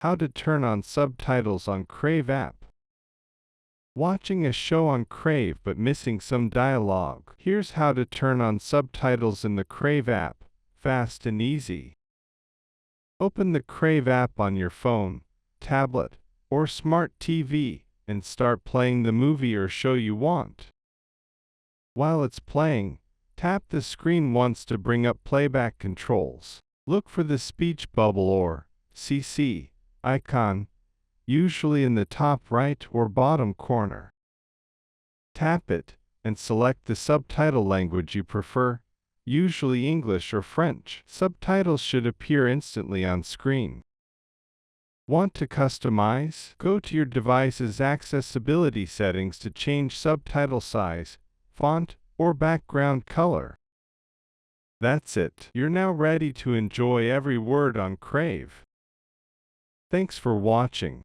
How to turn on subtitles on Crave app. Watching a show on Crave but missing some dialogue. Here's how to turn on subtitles in the Crave app, fast and easy. Open the Crave app on your phone, tablet, or smart TV and start playing the movie or show you want. While it's playing, tap the screen once to bring up playback controls. Look for the speech bubble or CC icon, usually in the top right or bottom corner. Tap it and select the subtitle language you prefer, usually English or French. Subtitles should appear instantly on screen. Want to customize? Go to your device's accessibility settings to change subtitle size, font, or background color. That's it. You're now ready to enjoy every word on Crave. Thanks for watching.